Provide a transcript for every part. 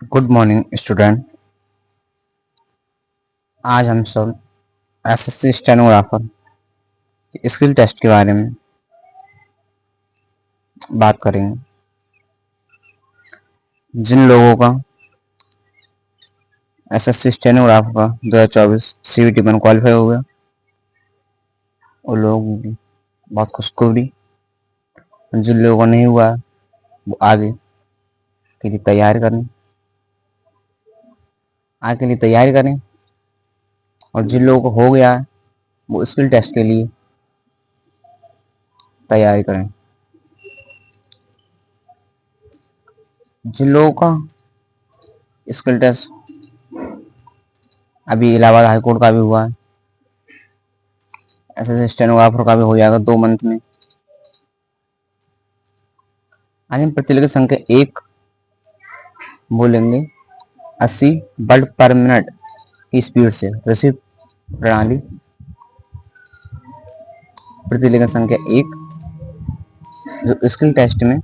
Good morning student. आज हम सब एसएससी स्टेनोग्राफर स्किल टेस्ट के बारे में बात करेंगे। जिन लोगों का एसएससी स्टेनोग्राफर का 2024 सीवीटी में क्वालिफाई हो गया वो लोगों की बहुत खुशखबरी। जिन लोगों को नहीं हुआ वो आगे के लिए तैयारी करें और जिन लोगों को हो गया है वो स्किल टेस्ट के लिए तैयारी करें। जिन लोगों का स्किल टेस्ट अभी इलाहाबाद हाई कोर्ट का भी हुआ है, एसएससी स्टेनोग्राफर का भी हो जाएगा 2 मंथ में। आज हम प्रतिलिखित संख्या 1 बोलेंगे। 80 वर्ड पर मिनट की स्पीड से रिसीव प्रणाली। प्रतिलिखित संख्या 1 जो स्किल टेस्ट में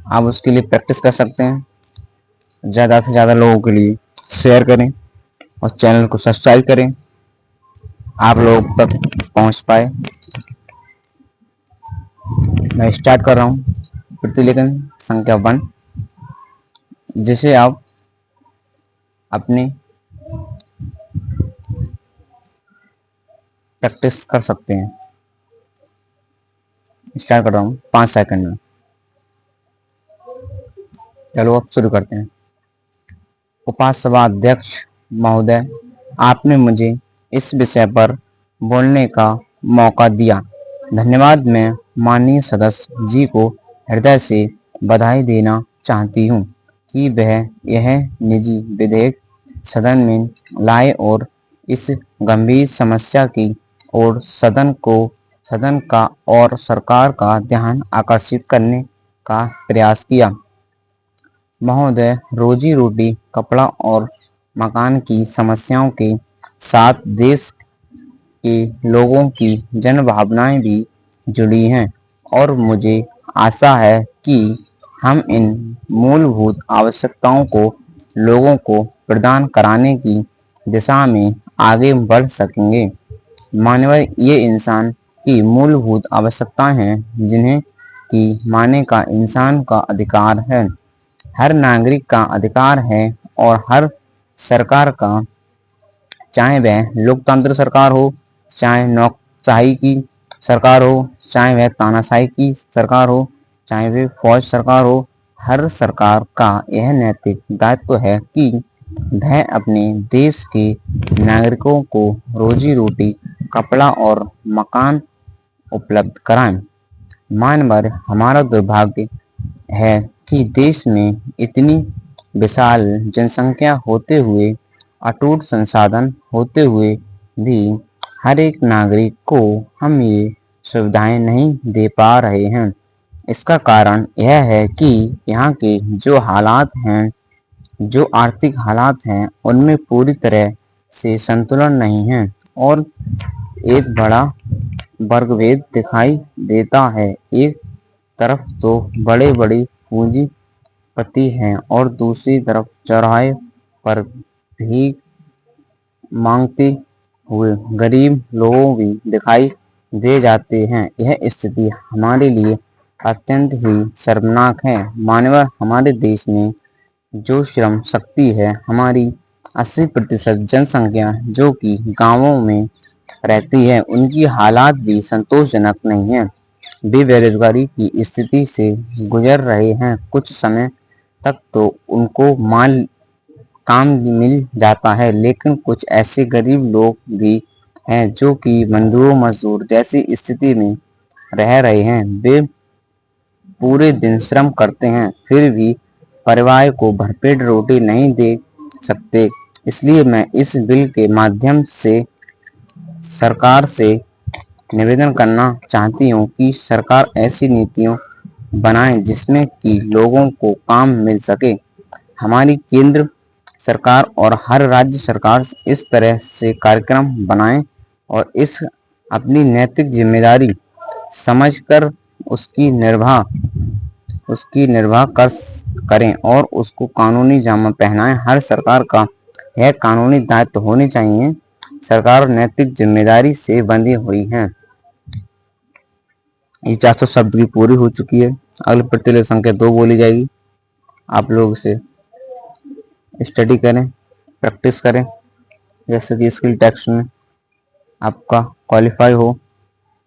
आप उसके लिए प्रैक्टिस कर सकते हैं। ज़्यादा से ज़्यादा लोगों के लिए शेयर करें और चैनल को सब्सक्राइब करें, आप लोगों तक पहुंच पाए। मैं स्टार्ट कर रहा हूं प्रतिलेखन संख्या 1, जिसे आप अपनी प्रैक्टिस कर सकते हैं। स्टार्ट कर रहा हूं 5 सेकंड में। चलो अब शुरू करते हैं। उपासभा अध्यक्ष महोदय, आपने मुझे इस विषय पर बोलने का मौका दिया, धन्यवाद। मैं माननीय सदस्य जी को हृदय से बधाई देना चाहती हूँ कि वह यह निजी विधेयक सदन में लाए और इस गंभीर समस्या की ओर सदन का और सरकार का ध्यान आकर्षित करने का प्रयास किया। महोदय, रोजी रोटी, कपड़ा और मकान की समस्याओं के साथ देश के लोगों की जन भावनाएं भी जुड़ी हैं और मुझे आशा है कि हम इन मूलभूत आवश्यकताओं को लोगों को प्रदान कराने की दिशा में आगे बढ़ सकेंगे। मानवीय ये इंसान की मूलभूत आवश्यकताएं हैं जिन्हें की माने का इंसान का अधिकार है, हर नागरिक का अधिकार है और हर सरकार का, चाहे वह लोकतंत्र सरकार हो, चाहे नौकरशाही की सरकार हो, चाहे वह तानाशाही की सरकार हो, चाहे वह फौज सरकार हो, हर सरकार का यह नैतिक दायित्व है कि वह अपने देश के नागरिकों को रोजी रोटी, कपड़ा और मकान उपलब्ध कराएं। मानवर हमारा दुर्भाग्य है कि देश में इतनी विशाल जनसंख्या होते हुए, अटूट संसाधन होते हुए भी हर एक नागरिक को हम ये सुविधाएं नहीं दे पा रहे हैं। इसका कारण यह है कि यहाँ के जो हालात हैं, जो आर्थिक हालात हैं, उनमें पूरी तरह से संतुलन नहीं है और एक बड़ा वर्गभेद दिखाई देता है। एक तरफ तो बड़े बड़े पूंजीपति हैं और दूसरी तरफ चौराहे पर भीख मांगते हुए गरीब लोग भी दिखाई दे जाते हैं। यह स्थिति हमारे लिए अत्यंत ही शर्मनाक है। मानव हमारे देश में जो श्रम शक्ति है, हमारी 80% जनसंख्या जो कि गांवों में रहती है, उनकी हालात भी संतोषजनक नहीं है। वे बेरोजगारी की स्थिति से गुजर रहे हैं। कुछ समय तक तो उनको काम मिल जाता है, लेकिन कुछ ऐसे गरीब लोग भी हैं जो कि मजदूर जैसी स्थिति में रह रहे हैं। वे पूरे दिन श्रम करते हैं फिर भी परिवार को भरपेट रोटी नहीं दे सकते। इसलिए मैं इस बिल के माध्यम से सरकार से निवेदन करना चाहती हूँ कि सरकार ऐसी नीतियों बनाए जिसमें कि लोगों को काम मिल सके। हमारी केंद्र सरकार और हर राज्य सरकार इस तरह से कार्यक्रम बनाएं और इस अपनी नैतिक जिम्मेदारी समझकर उसकी निर्वाह उसकी निर्वाह करें और उसको कानूनी जामा पहनाएं। हर सरकार का यह कानूनी दायित्व होने चाहिए। सरकार नैतिक जिम्मेदारी से बंधी हुई है। ये 400 शब्द की पूरी हो चुकी है। अगली प्रतिलेख संख्या 2 बोली जाएगी। आप लोग इसे स्टडी करें, प्रैक्टिस करें, जैसे कि स्किल टेक्स्ट में आपका क्वालिफाई हो।